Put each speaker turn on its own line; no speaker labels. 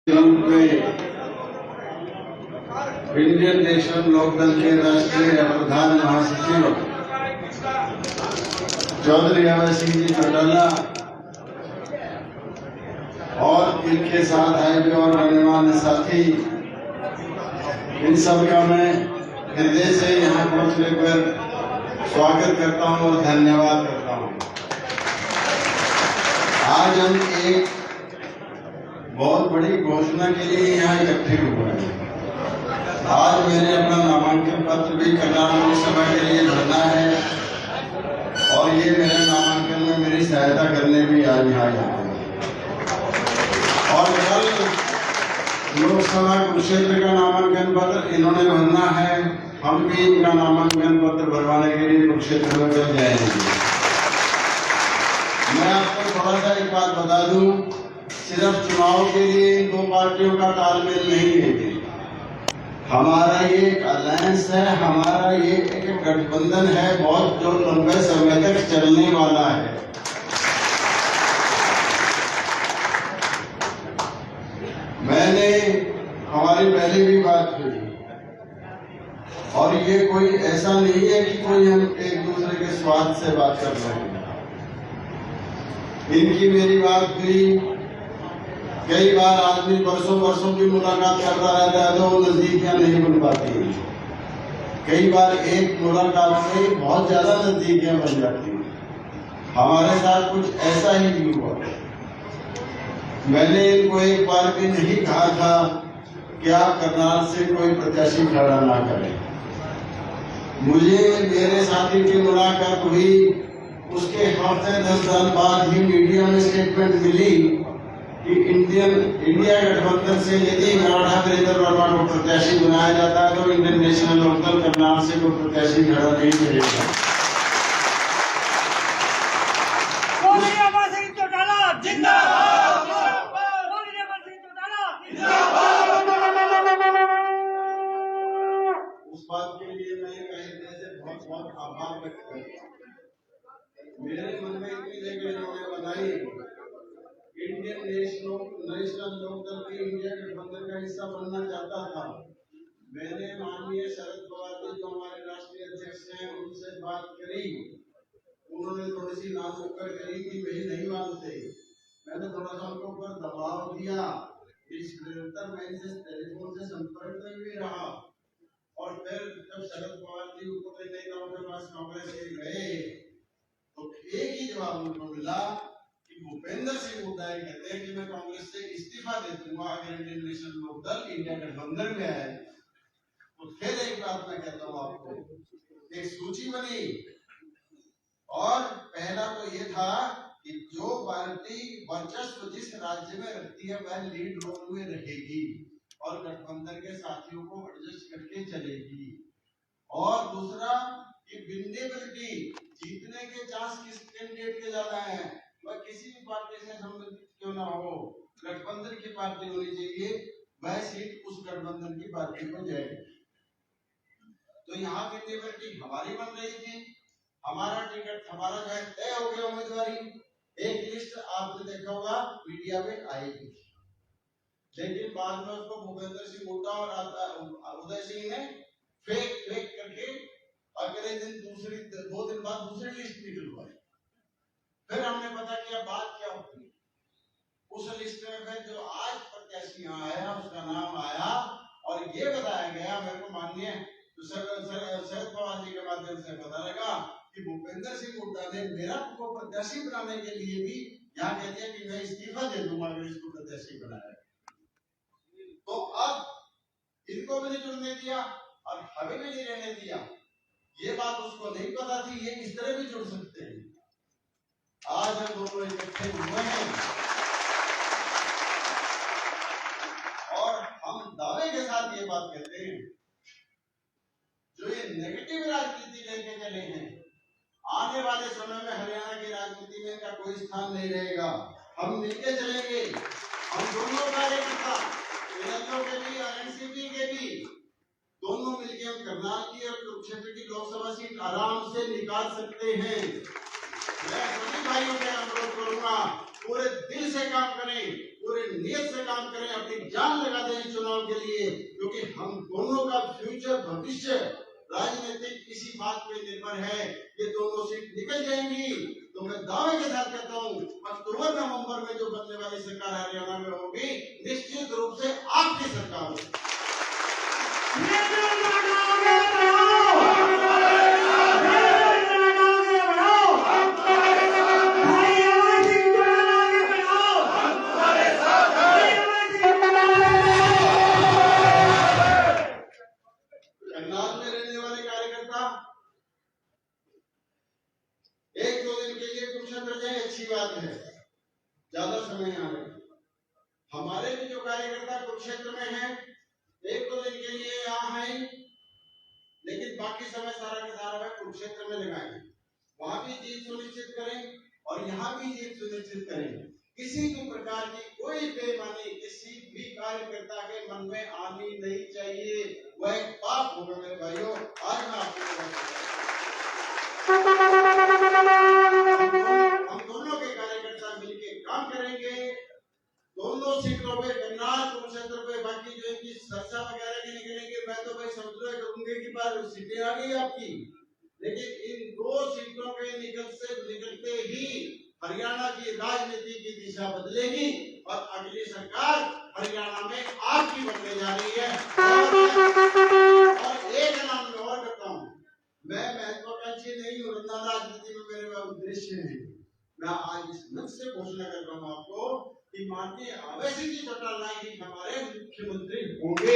Indian national Lokdal के राष्ट्रीय प्रधान महासचिव चौधरी अभय सिंह जी चौटाला और इनके साथ आए हुए और गणमान्य साथी, इन सबका मैं हृदय से यहाँ पहुंचने पर स्वागत करता हूँ और धन्यवाद करता हूँ। आज हम एक बहुत बड़ी घोषणा के लिए यहाँ इकट्ठे हुए हैं। आज मैंने अपना नामांकन पत्र भी कल्याण लोकसभा के लिए भरना है और ये मेरे नामांकन में मेरी सहायता करने भी आज यहाँ आए हैं। और कल लोकसभा कुरुक्षेत्र का नामांकन पत्र इन्होंने भरना है, हम भी इनका नामांकन पत्र भरवाने के लिए कुरुक्षेत्र में जाएंगे। मैं आपको थोड़ा सा एक बात बता दूं, सिर्फ चुनाव के लिए इन दो पार्टियों का तालमेल नहीं है। हमारा ये एक अलायंस है, हमारा ये एक गठबंधन है, बहुत जो लंबे समय तक चलने वाला है। मैंने हमारी पहले भी बात हुई और ये कोई ऐसा नहीं है कि कोई हम एक दूसरे के स्वार्थ से बात कर रहे हैं। इनकी मेरी बात हुई, कई बार आदमी वर्षों की मुलाकात करता रहता है तो वो नजदीकियां नहीं बन पाती। कई बार एक मुलाकात से बहुत ज्यादा नजदीकियां बन जाती हैं। हमारे साथ कुछ ऐसा ही हुआ। मैंने इनको एक बार भी नहीं कहा था कि आप करनाल से कोई प्रत्याशी खड़ा ना करें। मुझे मेरे साथी की मुलाकात हुई, उसके हफ्ते 10 दिन बाद ही मीडिया में स्टेटमेंट मिली कि इंडिया गठबंधन से यदि मराठा वीरेंद्र वर्मा को प्रत्याशी बनाया जाता है तो इंडियन नेशनल लोकदल करनाल से कोई प्रत्याशी खड़ा नहीं करेगा। उस बात के लिए मैं कहने से बहुत बहुत आभार व्यक्त करता हूँ। मेरे मन में इतनी जगह इन्होंने बताई, इंडियन नेशनल लोकदल के इंडिया गठबंधन का हिस्सा बनना चाहता था। मैंने माननीय शरद पवार जी जो हमारे राष्ट्रीय अध्यक्ष हैं उनसे बात करी, उन्होंने थोड़ी सी नामुक्कर करी कि वही नहीं मानते। मैंने थोड़ा सा उनको ऊपर दबाव दिया, इस निरंतर मैं इनसे टेलीफोन से संपर्क में भी रहा और फिर जब शरद पवार जी ऊपर नेताओं के पास कांग्रेस के गए तो एक ही जवाब उनको मिला कि भूपेंद्र सिंह हुड्डा कहते हैं कि मैं कांग्रेस से इस्तीफा दे दूंगा अगर इंडियन नेशनल लोकदल इंडिया गठबंधन में आए। तो फिर एक बात मैं कहता हूँ आपको, एक सूची बनी और पहला तो ये था कि जो पार्टी वर्चस्व जिस राज्य में रखती है वह लीड रोल में रहेगी और गठबंधन के साथियों को एडजस्ट करके चलेगी। और दूसरा कि विनेबिलिटी, जीतने के चांस किस कैंडिडेट के ज्यादा हैं, वह किसी भी पार्टी से संबंधित क्यों ना हो, गठबंधन की पार्टी होनी चाहिए, वह सीट उस गठबंधन की पार्टी को जाएगी। तो यहाँ विनेबिलिटी हमारी बन रही थी, हमारा टिकट हमारा जो है तय हो गया उम्मीदवारी। एक लिस्ट आपने देखा होगा मीडिया में आएगी, लेकिन बाद में उसको भूपेंद्र सिंह हुड्डा और उदय सिंह ने फेक करके अगले दिन 2 दिन बाद दूसरी लिस्ट निकलवाई। फिर हमने पता किया बात क्या होती है। उस लिस्ट में फिर जो आज प्रत्याशी आया उसका नाम आया और ये बताया गया मेरे को माननीय शरद पवार जी के माध्यम से पता लगा कि भूपेंद्र सिंह हुड्डा ने मेरा को प्रत्याशी बनाने के लिए भी यहाँ कह दिया कि मैं इस्तीफा दे दूंगा अगर इसको प्रत्याशी बनाया। तो अब इनको भी नहीं जुड़ने दिया और हमें भी नहीं रहने दिया। ये बात उसको नहीं पता थी, ये इस तरह भी जुड़ सकते हैं। आज हम दोनों इकट्ठे हुए हैं और हम दावे के साथ ये बात कहते हैं, जो ये नेगेटिव राजनीति लेके चले हैं, आने वाले समय में हरियाणा की राजनीति में इनका कोई स्थान नहीं रहेगा। हम मिलके चलेंगे, हम दोनों कार्यकर्ता के भी और एनसीपी के भी दोनों मिलकर हम करनाल की और कुरुक्षेत्र की लोकसभा सीट आराम से निकाल सकते हैं। मैं सभी भाइयों से अनुरोध करूंगा, पूरे दिल से काम करें, पूरे नियत से काम करें, अपनी जान लगा दें इस चुनाव के लिए, क्योंकि हम दोनों का फ्यूचर भविष्य राजनीतिक इसी बात पे निर्भर है कि दोनों सीट निकल जाएंगी तो मैं दावे के साथ कहता हूँ अक्टूबर नवंबर में जो बनने वाली सरकार हरियाणा में होगी निश्चित रूप से आपकी सरकार होगी। करनाल में रहने वाले कार्यकर्ता एक दो दिन के लिए कुरुक्षेत्र जाए अच्छी बात है, ज्यादा समय यहाँ रहे। हमारे भी जो कार्यकर्ता कुरुक्षेत्र में हैं एक दो दिन के लिए यहाँ हैं, लेकिन बाकी समय सारा का सारा है कुरुक्षेत्र में लगाएं। वहां भी जीत सुनिश्चित करें और यहाँ भी जीत सुनिश्चित करें। किसी भी प्रकार की कोई बेईमानी किसी भी कार्यकर्ता के मन में आनी नहीं चाहिए, वह एक पाप होगा मेरे भाइयों। आज मैं आपको हम दोनों के कार्यकर्ता मिलकर काम करेंगे, दोनों सीटों पे करनाल कुरुक्षेत्र पे, बाकी जो इनकी चर्चा वगैरह के निकलेंगे मैं तो भाई समझ करूंगे कि बार सीटें आ गई आपकी, लेकिन इन दो सीटों के निकलते ही हरियाणा की राजनीति की दिशा बदलेगी और अगली सरकार हरियाणा में आपकी बनने जा रही है। और एक नाम मैं और करता हूँ, मैं महत्वाकांक्षी नहीं हूँ, राजनीति में मेरे उद्देश्य है। मैं आज इस मंच से घोषणा कर रहा हूँ आपको कि माननीय अवैसी जी चौटाला ही हमारे मुख्यमंत्री होंगे।